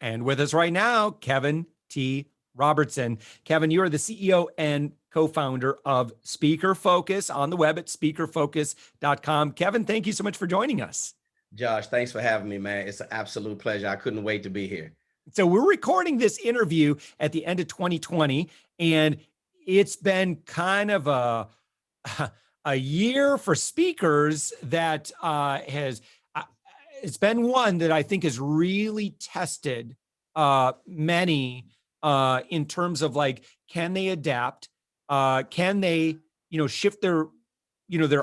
And with us right now, Kevin T. Robertson. Kevin, you are the CEO and co-founder of Speaker Focus on the web at speakerfocus.com. Kevin, thank you so much for joining us. Josh, thanks for having me, man. It's an absolute pleasure. I couldn't wait to be here. So we're recording this interview at the end of 2020, and it's been kind of a year for speakers that it's been one that I think has really tested many in terms of like, can they adapt? Can they, shift their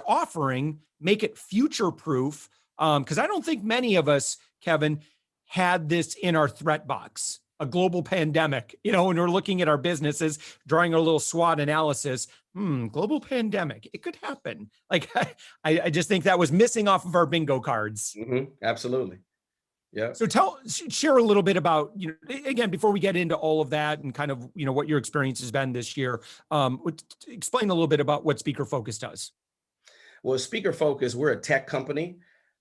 offering, make it future proof? Because I don't think many of us, Kevin, had this in our threat box, a global pandemic, when we're looking at our businesses, drawing a little SWOT analysis, global pandemic, it could happen. Like, I just think that was missing off of our bingo cards. Absolutely. Yeah. So share a little bit about, again, before we get into all of that and kind of, what your experience has been this year, explain a little bit about what Speaker Focus does. Well, Speaker Focus, we're a tech company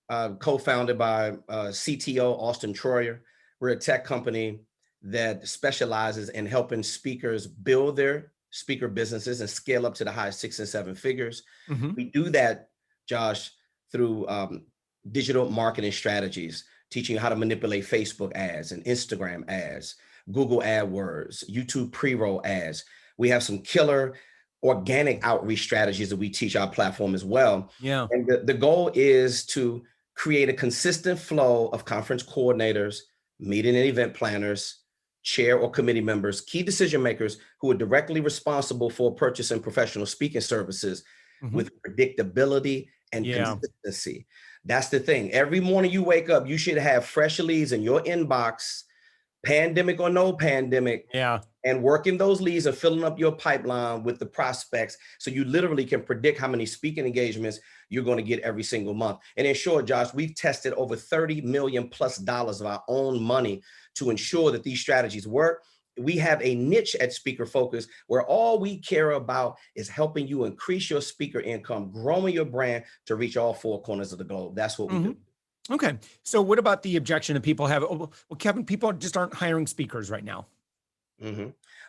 co-founded by CTO Austin Troyer. We're a tech company that specializes in helping speakers build their speaker businesses and scale up to the high 6 and 7 figures. We do that, Josh, through digital marketing strategies, teaching you how to manipulate Facebook ads and Instagram ads, Google AdWords, YouTube pre-roll ads. We have some killer organic outreach strategies that we teach our platform as well. Yeah. And the goal is to create a consistent flow of conference coordinators, meeting and event planners, chair or committee members, key decision makers who are directly responsible for purchasing professional speaking services with predictability and consistency. That's the thing. Every morning you wake up, you should have fresh leads in your inbox, pandemic or no pandemic. Yeah. And working those leads and filling up your pipeline with the prospects. So you literally can predict how many speaking engagements you're going to get every single month. And in short, Josh, we've tested over $30 million+ of our own money to ensure that these strategies work. We have a niche at Speaker Focus where all we care about is helping you increase your speaker income, growing your brand to reach all 4 corners of the globe. That's what we do. Okay. So what about the objection that people have? Oh, well, Kevin, people just aren't hiring speakers right now.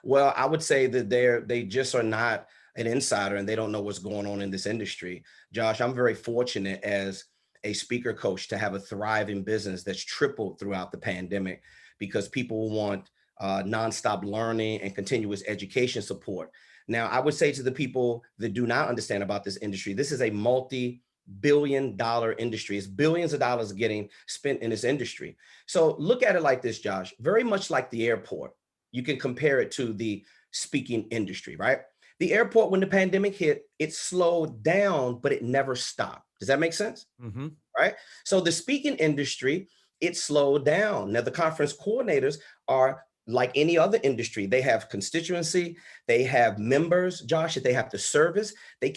Well, I would say that they just are not an insider and they don't know what's going on in this industry. Josh, I'm very fortunate as a speaker coach to have a thriving business that's tripled throughout the pandemic because people want nonstop learning and continuous education support. Now, I would say to the people that do not understand about this industry, this is a multi-billion-dollar industry. It's billions of dollars getting spent in this industry. So look at it like this, Josh, very much like the airport. You can compare it to the speaking industry, right? The airport, when the pandemic hit, it slowed down, but it never stopped. Does that make sense? Right? So the speaking industry, it slowed down. Now, the conference coordinators are like any other industry. They have constituency, they have members, Josh, that they have to service. They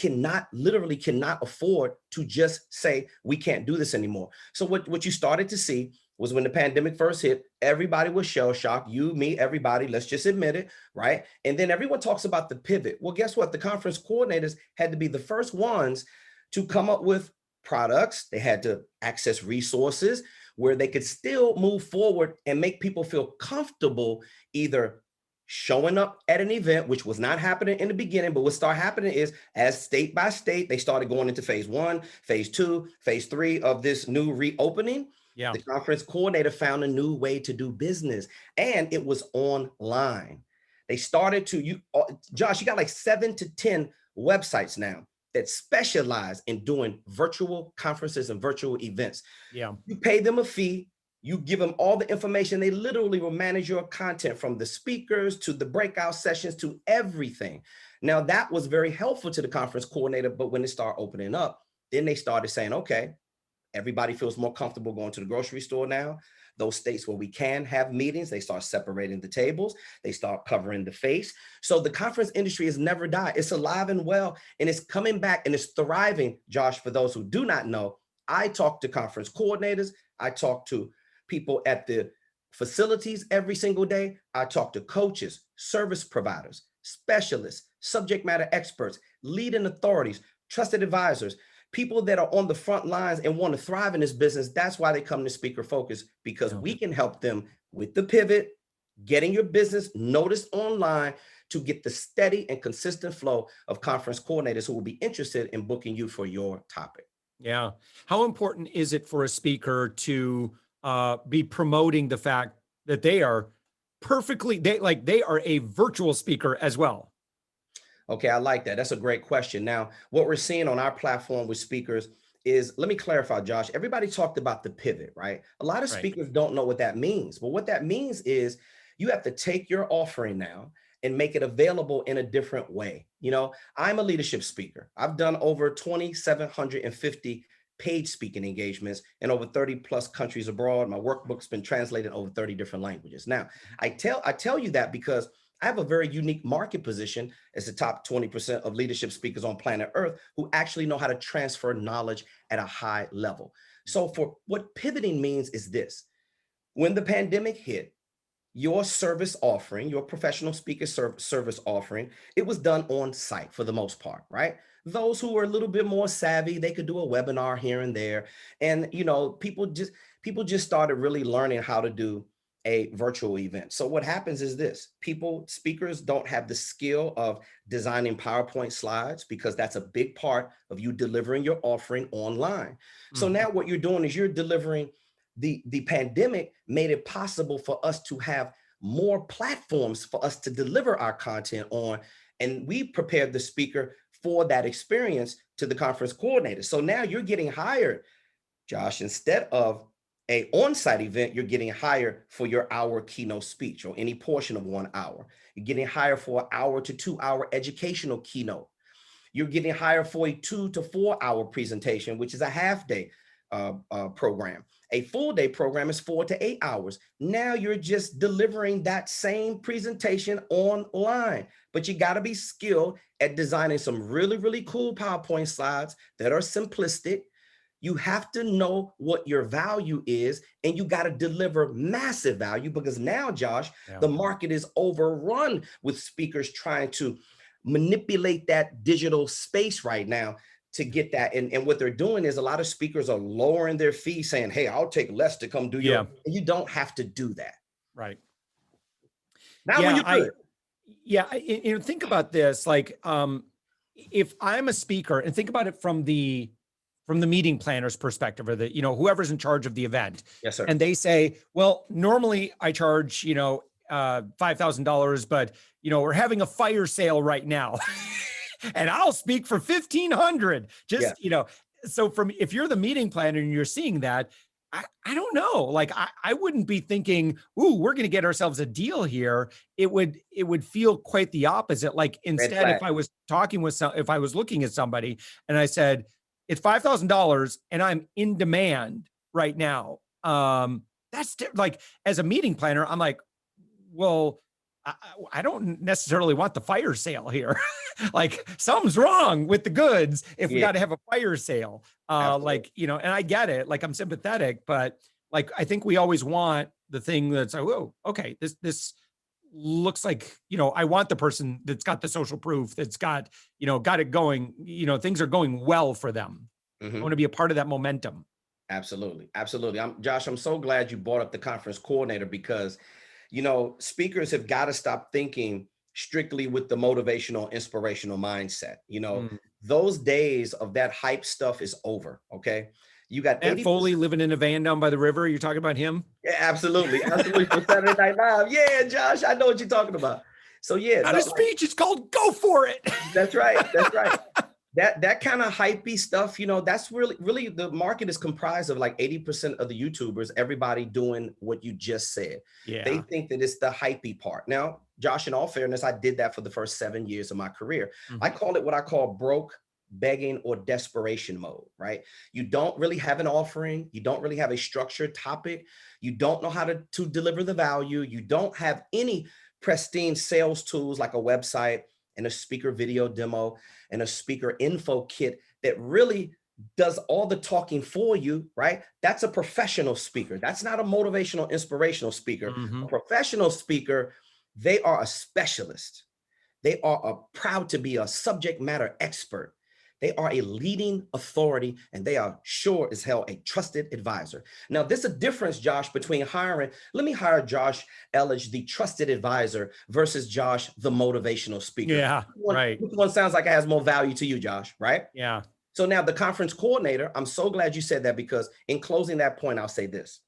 literally cannot afford to just say, we can't do this anymore. So what you started to see was when the pandemic first hit, everybody was shell-shocked, you, me, everybody, let's just admit it, right? And then everyone talks about the pivot. Well, guess what? The conference coordinators had to be the first ones to come up with products. They had to access resources where they could still move forward and make people feel comfortable either showing up at an event, which was not happening in the beginning, but what started happening is as state by state, they started going into phase 1, phase 2, phase 3 of this new reopening. Yeah. The conference coordinator found a new way to do business and it was online. They started to, Josh, you got like 7 to 10 websites now that specialize in doing virtual conferences and virtual events. Yeah. You pay them a fee, you give them all the information. They literally will manage your content from the speakers to the breakout sessions to everything. Now that was very helpful to the conference coordinator, but when it started opening up, then they started saying, okay, everybody feels more comfortable going to the grocery store now. Those states where we can have meetings, they start separating the tables, they start covering the face. So the conference industry has never died. It's alive and well, and it's coming back and it's thriving. Josh, for those who do not know, I talk to conference coordinators. I talk to people at the facilities every single day. I talk to coaches, service providers, specialists, subject matter experts, leading authorities, trusted advisors. People that are on the front lines and want to thrive in this business, that's why they come to Speaker Focus, because Yeah. we can help them with the pivot, getting your business noticed online to get the steady and consistent flow of conference coordinators who will be interested in booking you for your topic. Yeah. How important is it for a speaker to be promoting the fact that they are they are a virtual speaker as well? Okay, I like that. That's a great question. Now, what we're seeing on our platform with speakers is, let me clarify, Josh. Everybody talked about the pivot, right? A lot of Right. speakers don't know what that means. But what that means is you have to take your offering now and make it available in a different way. I'm a leadership speaker. I've done over 2,750 paid speaking engagements in over 30 plus countries abroad. My workbook's been translated in over 30 different languages. Now, I tell you that because I have a very unique market position as the top 20% of leadership speakers on planet Earth who actually know how to transfer knowledge at a high level. So for what pivoting means is this: when the pandemic hit, your service offering, your professional speaker service offering, it was done on site for the most part, right? Those who were a little bit more savvy, they could do a webinar here and there. And people just started really learning how to do a virtual event. So what happens is this: speakers don't have the skill of designing PowerPoint slides, because that's a big part of you delivering your offering online. So Mhm. now what you're doing is you're delivering. The pandemic made it possible for us to have more platforms for us to deliver our content on. And we prepared the speaker for that experience to the conference coordinator. So now you're getting hired, Josh, instead of a on-site event, you're getting hired for your hour keynote speech or any portion of 1 hour. You're getting hired for an hour to 2 hour educational keynote. You're getting hired for a 2 to 4 hour presentation, which is a half day program. A full day program is 4 to 8 hours. Now you're just delivering that same presentation online, but you got to be skilled at designing some really, really cool PowerPoint slides that are simplistic. You have to know what your value is, and you got to deliver massive value, because now, Josh, Yeah. the market is overrun with speakers trying to manipulate that digital space right now to get that. And what they're doing is a lot of speakers are lowering their fees, saying, hey, I'll take less to come do your, Yeah. and you don't have to do that. Right. Not when Yeah. you're good. Think about this. Like, if I'm a speaker, and think about it from the meeting planner's perspective, or whoever's in charge of the event, Yes, sir. and they say, well, normally I charge, $5,000, but we're having a fire sale right now. And I'll speak for 1,500. Yeah. So if you're the meeting planner and you're seeing that, I don't know. Like, I wouldn't be thinking, ooh, we're going to get ourselves a deal here. It would feel quite the opposite. Like, Red instead, flag. if I was looking at somebody and I said, it's $5,000 and I'm in demand right now. Like, as a meeting planner, I'm like, well, I don't necessarily want the fire sale here. Like, something's wrong with the goods if we Yeah, got to have a fire sale. absolutely. And I get it. Like, I'm sympathetic, but like, I think we always want the thing that's like, oh, okay, this looks like, I want the person that's got the social proof, that's got it going, things are going well for them. I want Mhm. to be a part of that momentum. Absolutely. Absolutely. Josh, I'm so glad you brought up the conference coordinator, because, speakers have got to stop thinking strictly with the motivational, inspirational mindset. Mm. Those days of that hype stuff is over. Okay. You got Matt 80%. Foley living in a van down by the river. You're talking about him? Yeah, absolutely. Absolutely. For Saturday Night Live. Yeah, Josh, I know what you're talking about. So yeah, Not a speech. It's called "Go for It." that's right. That's right. That kind of hypey stuff, that's really the market is comprised of like 80% of the YouTubers, everybody doing what you just said. They Yeah. think that it's the hypey part. Now, Josh, in all fairness, I did that for the first 7 years of my career. I Mhm. call it what I call broke, begging, or desperation mode, right? You don't really have an offering. You don't really have a structured topic. You don't know how to deliver the value. You don't have any pristine sales tools like a website and a speaker video demo and a speaker info kit that really does all the talking for you, right? That's a professional speaker. That's not a motivational, inspirational speaker. A Mhm. professional speaker, they are a specialist. They are proud to be a subject matter expert. They are a leading authority, and they are sure as hell a trusted advisor. Now, there's a difference, Josh, between hiring, let me hire Josh Elledge, the trusted advisor, versus Josh, the motivational speaker. Yeah, right. Which one sounds like it has more value to you, Josh, right? Yeah. So now the conference coordinator, I'm so glad you said that, because in closing that point, I'll say this.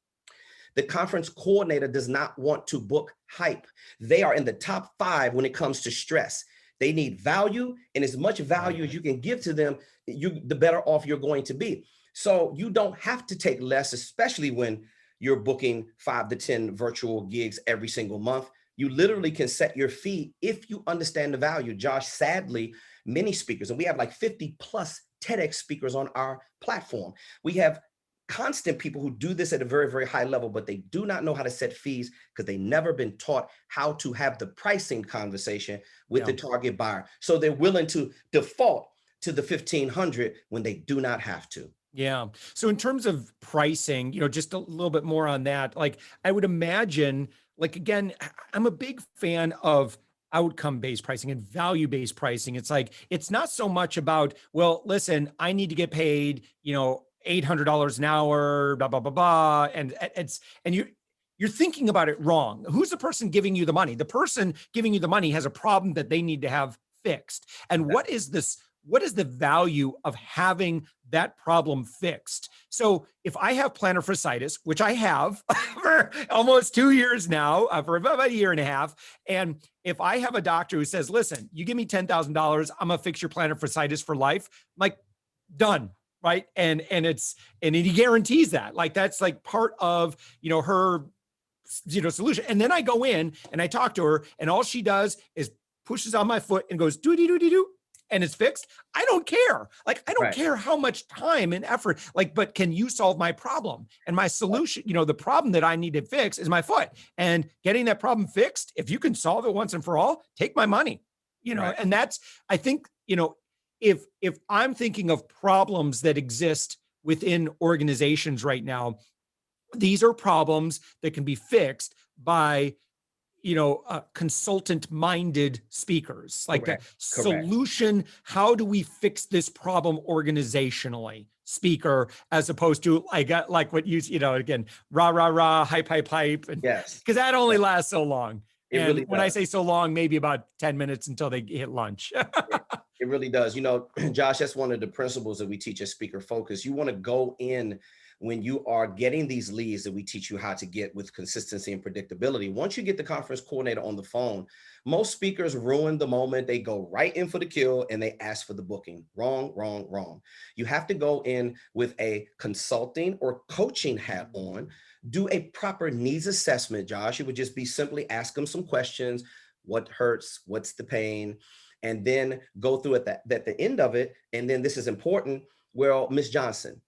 The conference coordinator does not want to book hype. They are in the top 5 when it comes to stress. They need value, and as much value as you can give to them, the better off you're going to be. So you don't have to take less, especially when you're booking 5 to 10 virtual gigs every single month. You literally can set your fee if you understand the value. Josh, sadly, many speakers, and we have like 50 plus TEDx speakers on our platform. We have constant people who do this at a very, very high level, but they do not know how to set fees because they've never been taught how to have the pricing conversation with the target buyer. So they're willing to default to the 1,500 when they do not have to. Yeah. So in terms of pricing, just a little bit more on that, like I would imagine, like, again, I'm a big fan of outcome-based pricing and value-based pricing. It's like, it's not so much about, well, listen, I need to get paid, $800 an hour, blah, blah, blah, blah. And you're thinking about it wrong. Who's the person giving you the money? The person giving you the money has a problem that they need to have fixed. And what is the value of having that problem fixed? So if I have plantar fasciitis, which I have for almost 2 years now, for about a year and a half, and if I have a doctor who says, listen, you give me $10,000, I'm gonna fix your plantar fasciitis for life, I'm like, done. Right. And he guarantees that, like, that's like part of, her, solution. And then I go in and I talk to her, and all she does is pushes on my foot and goes, do, and it's fixed. I don't care. Like, I don't care how much time and effort, like, but can you solve my problem? And my solution, the problem that I need to fix is my foot, and getting that problem fixed. If you can solve it once and for all, take my money, and that's, I think, if I'm thinking of problems that exist within organizations right now, these are problems that can be fixed by, consultant-minded speakers, like a solution. How do we fix this problem organizationally? Speaker, as opposed to like what you, again, rah, rah, rah, hype, hype, hype. And, yes. Because that only lasts so long. And really when I say so long, maybe about 10 minutes until they hit lunch. It really does. Josh, that's one of the principles that we teach at Speaker Focus. You want to go in when you are getting these leads that we teach you how to get with consistency and predictability. Once you get the conference coordinator on the phone, most speakers ruin the moment. They go right in for the kill and they ask for the booking. Wrong, wrong, wrong. You have to go in with a consulting or coaching hat on, do a proper needs assessment, Josh. It would just be simply ask them some questions. What hurts? What's the pain? And then go through at the end of it. And then this is important. Well, Ms. Johnson,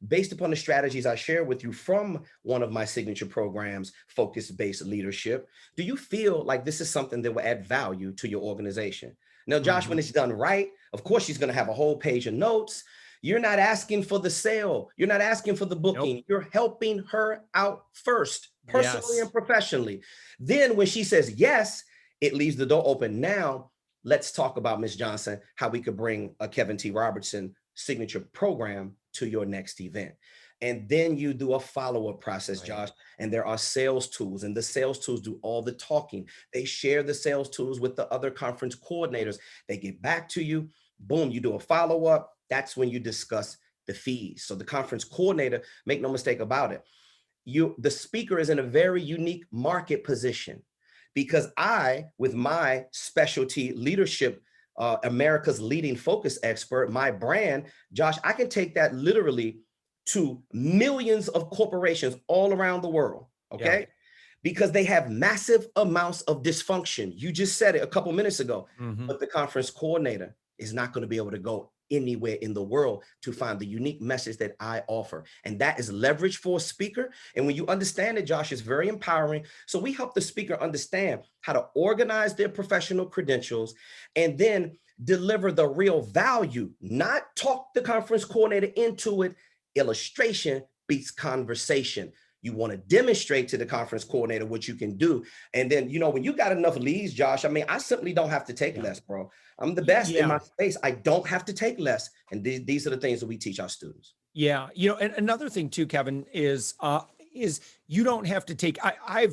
based upon the strategies I share with you from one of my signature programs, Focus-Based Leadership, do you feel like this is something that will add value to your organization? Now, Josh, when it's done right, of course, she's going to have a whole page of notes. You're not asking for the sale. You're not asking for the booking. Nope. You're helping her out first, personally and professionally. Then when she says yes, it leaves the door open. Now, let's talk about, Ms. Johnson, how we could bring a Kevin T. Robertson signature program to your next event. And then you do a follow-up process, Josh, and there are sales tools, and the sales tools do all the talking. They share the sales tools with the other conference coordinators. They get back to you, boom, you do a follow-up. That's when you discuss the fees. So the conference coordinator, make no mistake about it, the speaker is in a very unique market position, because I, with my specialty leadership, America's leading focus expert, my brand, Josh, I can take that literally to millions of corporations all around the world, okay? Yeah. Because they have massive amounts of dysfunction. You just said it a couple minutes ago, but the conference coordinator is not going to be able to go anywhere in the world to find the unique message that I offer. And that is leverage for a speaker. And when you understand it, Josh, it's very empowering. So we help the speaker understand how to organize their professional credentials and then deliver the real value, not talk the conference coordinator into it. Illustration beats conversation. You want to demonstrate to the conference coordinator what you can do. And then, when you got enough leads, Josh, I mean, I simply don't have to take less, bro. I'm the best in my space. I don't have to take less. And these are the things that we teach our students. Yeah. And another thing too, Kevin, is you don't have to take, I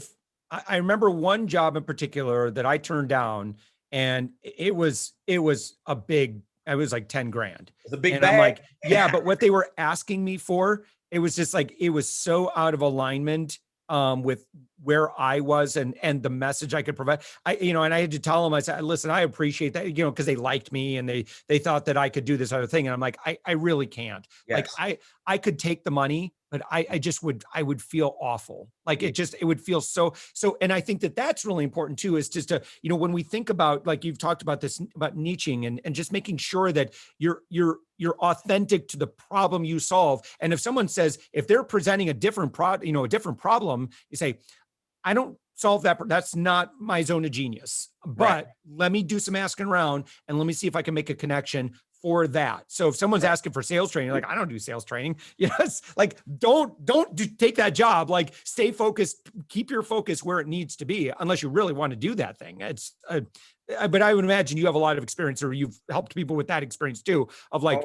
remember one job in particular that I turned down, and it was a big, it was like 10 grand. It's a big and bag. I'm like, yeah, but what they were asking me for, it was just like, it was so out of alignment with where I was and the message I could provide. And I had to tell them, I said, listen, I appreciate that, because they liked me and they thought that I could do this other thing. And I'm like, I really can't. Yes. Like I could take the money, but I would feel awful. Like it would feel so, and I think that that's really important too, is just to, when we think about, like you've talked about this, about niching and just making sure that you're authentic to the problem you solve. And if someone says, if they're presenting a different a different problem, you say, I don't solve that. That's not my zone of genius, but let me do some asking around and let me see if I can make a connection for that. So if someone's asking for sales training, like, I don't do sales training, it's like, don't take that job. Like, stay focused, keep your focus where it needs to be, unless you really want to do that thing. It's, but I would imagine you have a lot of experience, or you've helped people with that experience too, of like,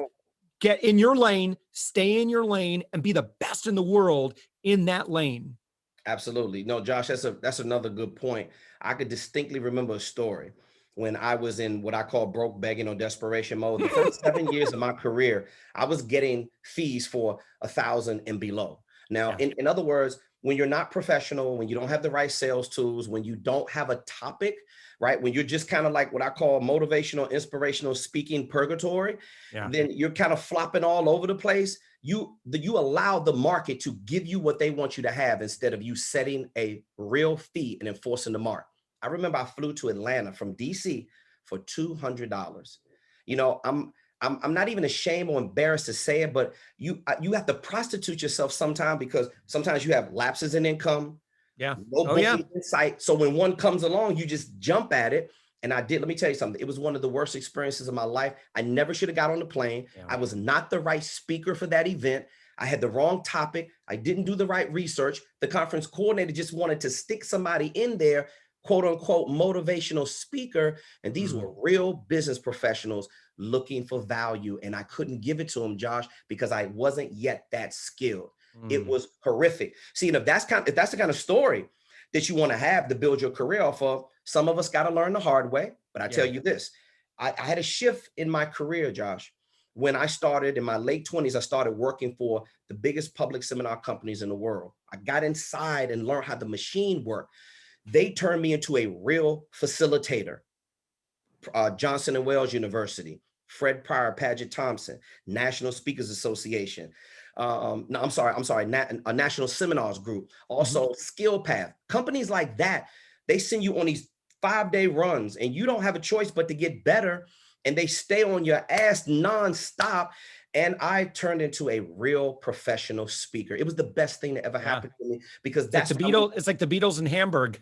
get in your lane, stay in your lane, and be the best in the world in that lane. Absolutely. No, Josh, that's another good point. I could distinctly remember a story when I was in what I call broke, begging, or desperation mode. The first 7 years of my career, I was getting fees for 1,000 and below. Now, in other words, when you're not professional, when you don't have the right sales tools, when you don't have a topic, right? When you're just kind of like what I call motivational, inspirational speaking purgatory, then you're kind of flopping all over the place. You allow the market to give you what they want you to have instead of you setting a real fee and enforcing the mark. I remember I flew to Atlanta from DC for $200. I'm not even ashamed or embarrassed to say it, but you have to prostitute yourself sometimes, because sometimes you have lapses in income. No booking in sight. So when one comes along, you just jump at it. And I did. Let me tell you something. It was one of the worst experiences of my life. I never should have got on the plane. I was not the right speaker for that event. I had the wrong topic. I didn't do the right research. The conference coordinator just wanted to stick somebody in there, quote unquote, motivational speaker. And these were real business professionals looking for value. And I couldn't give it to them, Josh, because I wasn't yet that skilled. It was horrific. See, and if that's the kind of story that you want to have to build your career off of, some of us got to learn the hard way. But I tell you this, I had a shift in my career, Josh. When I started in my late 20s, I started working for the biggest public seminar companies in the world. I got inside and learned how the machine worked. They turned me into a real facilitator. Johnson and Wales University, Fred Pryor, Paget Thompson, National Speakers Association. No, I'm sorry, a National Seminars Group, also Skill Path. Companies like that, they send you on these 5-day runs and you don't have a choice but to get better, and they stay on your ass nonstop. And I turned into a real professional speaker. It was the best thing that ever happened to me, because that's like the Beatles. It's like the Beatles in Hamburg.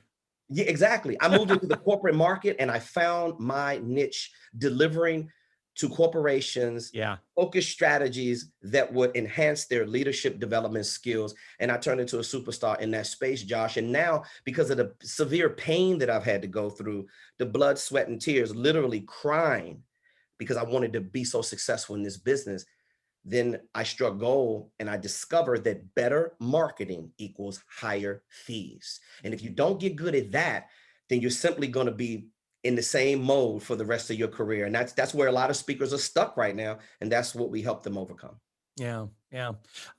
Yeah, exactly. I moved into the corporate market and I found my niche, delivering to corporations focused strategies that would enhance their leadership development skills. And I turned into a superstar in that space, Josh. And now, because of the severe pain that I've had to go through, the blood, sweat, and tears, literally crying because I wanted to be so successful in this business, then I struck gold and I discovered that better marketing equals higher fees. And if you don't get good at that, then you're simply going to be in the same mode for the rest of your career. And that's where a lot of speakers are stuck right now. And that's what we help them overcome. Yeah.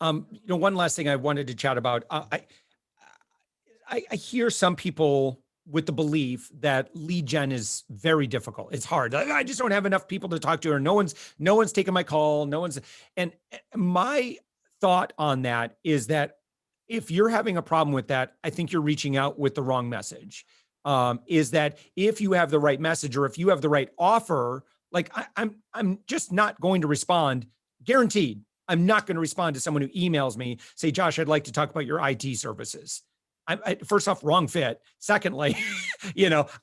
One last thing I wanted to chat about. I hear some people with the belief that lead gen is very difficult. It's hard. I just don't have enough people to talk to, or no one's taking my call. And my thought on that is that if you're having a problem with that, I think you're reaching out with the wrong message. Is that if you have the right message, or if you have the right offer, like I'm just not going to respond, guaranteed. I'm not going to respond to someone who emails me, say, Josh, I'd like to talk about your IT services. First off, wrong fit. Secondly,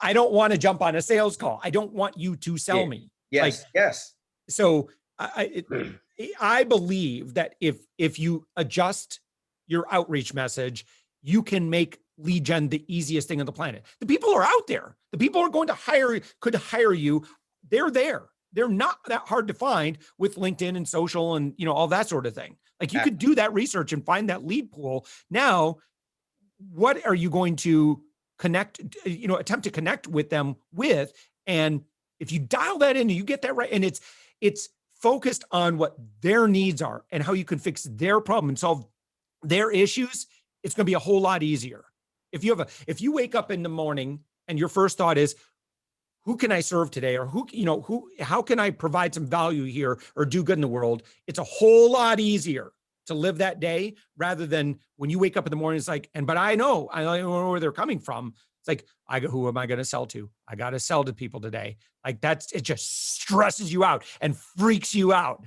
I don't want to jump on a sales call. I don't want you to sell me. Yes. So I believe that if you adjust your outreach message, you can make lead gen the easiest thing on the planet. The people are out there. The people are going to could hire you. They're there. They're not that hard to find with LinkedIn and social and, all that sort of thing. Like you could do that research and find that lead pool. Now, what are you going to attempt to connect with them with? And if you dial that in and you get that right, and it's focused on what their needs are and how you can fix their problem and solve their issues, it's going to be a whole lot easier. If you wake up in the morning and your first thought is, who can I serve today? Or how can I provide some value here or do good in the world? It's a whole lot easier to live that day rather than when you wake up in the morning, it's like, but I know where they're coming from. It's like, who am I going to sell to? I got to sell to people today. Like it just stresses you out and freaks you out.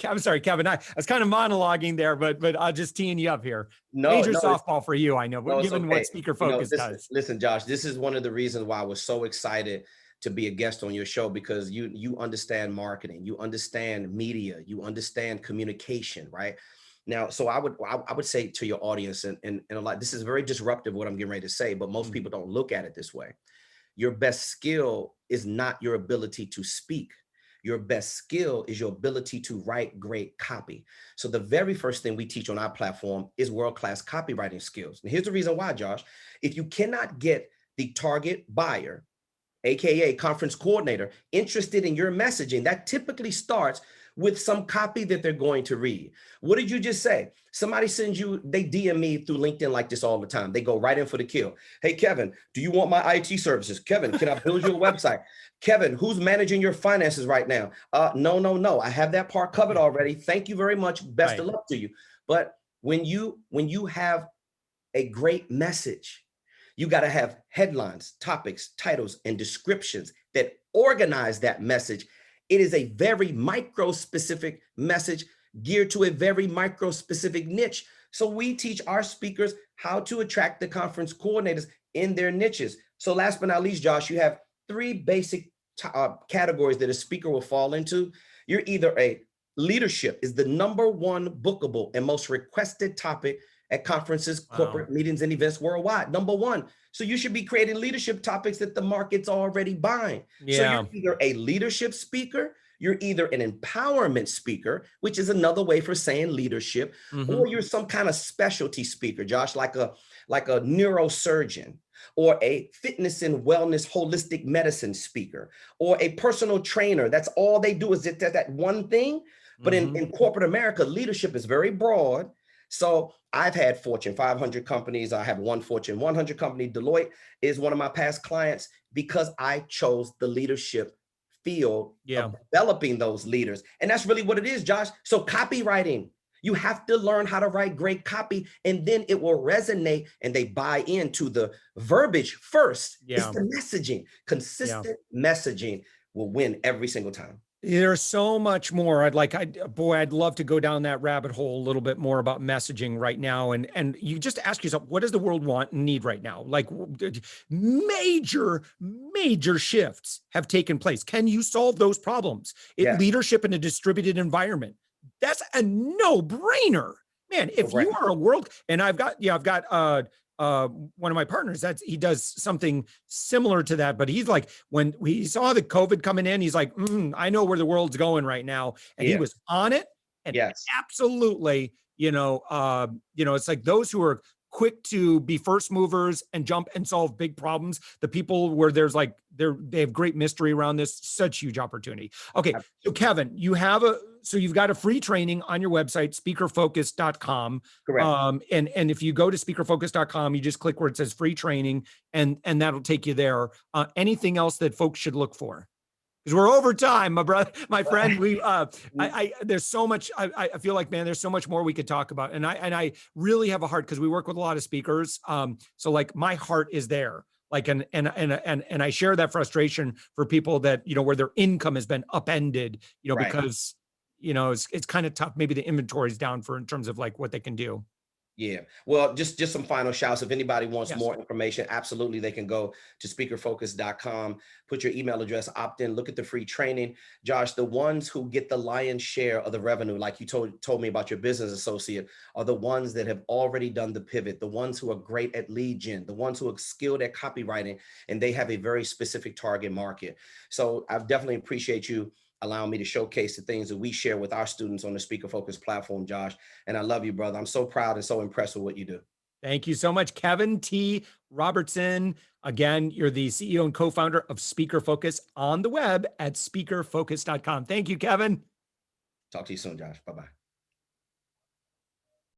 I'm sorry, Kevin, I was kind of monologuing there, but I'll just teeing you up here. Major softball for you, I know, but given what Speaker Focus does. Listen, Josh, this is one of the reasons why I was so excited to be a guest on your show, because you understand marketing, you understand media, you understand communication, right? Now, so I would say to your audience, and a lot, this is very disruptive what I'm getting ready to say, but most people don't look at it this way. Your best skill is not your ability to speak. Your best skill is your ability to write great copy. So the very first thing we teach on our platform is world-class copywriting skills. And here's the reason why, Josh. If you cannot get the target buyer, AKA conference coordinator, interested in your messaging, that typically starts with some copy that they're going to read. What did you just say? Somebody sends you, they DM me through LinkedIn like this all the time. They go right in for the kill. Hey, Kevin, do you want my IT services? Kevin, can I build you a website? Kevin, who's managing your finances right now? No. I have that part covered already. Thank you very much. Best of luck to you. But when you have a great message, you got to have headlines, topics, titles, and descriptions that organize that message. It is a very micro-specific message geared to a very micro-specific niche. So we teach our speakers how to attract the conference coordinators in their niches. So last but not least, Josh, you have three basic categories that a speaker will fall into. You're either leadership is the #1 bookable and most requested topic at conferences, corporate meetings, and events worldwide. #1. So you should be creating leadership topics that the market's already buying. Yeah. So you're either a leadership speaker, you're either an empowerment speaker, which is another way for saying leadership, or you're some kind of specialty speaker, Josh, like a neurosurgeon, or a fitness and wellness holistic medicine speaker, or a personal trainer. That's all they do is that one thing. But in corporate America, leadership is very broad. So I've had Fortune 500 companies. I have one Fortune 100 company. Deloitte is one of my past clients because I chose the leadership field of developing those leaders. And that's really what it is, Josh. So copywriting, you have to learn how to write great copy, and then it will resonate and they buy into the verbiage first. It's the messaging. Consistent messaging will win every single time. There's so much more. I'd love to go down that rabbit hole a little bit more about messaging right now. And you just ask yourself, what does the world want and need right now? Like major shifts have taken place. Can you solve those problems? Leadership in a distributed environment. That's a no-brainer, man. If you are a world, and I've got one of my partners, he does something similar to that, but he's like, when he saw the COVID coming in, he's like, I know where the world's going right now. And he was on it. And absolutely, it's like those who are quick to be first movers and jump and solve big problems. The people where there's they have great mystery around this, such huge opportunity. Okay. So Kevin, you've got a free training on your website, speakerfocus.com. Correct. And if you go to speakerfocus.com, you just click where it says free training and that'll take you there. Anything else that folks should look for? Because we're over time, my friend. There's so much. I feel like, man, there's so much more we could talk about, and I really have a heart because we work with a lot of speakers. So like my heart is there. Like and I share that frustration for people that where their income has been upended, because it's kind of tough. Maybe the inventory's down in terms of like what they can do. Yeah. Well, just some final shouts. If anybody wants Yes. more information, absolutely they can go to speakerfocus.com, put your email address, opt in, look at the free training. Josh, the ones who get the lion's share of the revenue, like you told me about your business associate, are the ones that have already done the pivot, the ones who are great at lead gen, the ones who are skilled at copywriting, and they have a very specific target market. So I definitely appreciate you allowing me to showcase the things that we share with our students on the Speaker Focus platform, Josh. And I love you, brother. I'm so proud and so impressed with what you do. Thank you so much, Kevin T. Robertson. Again, you're the CEO and co-founder of Speaker Focus on the web at speakerfocus.com. Thank you, Kevin. Talk to you soon, Josh. Bye-bye.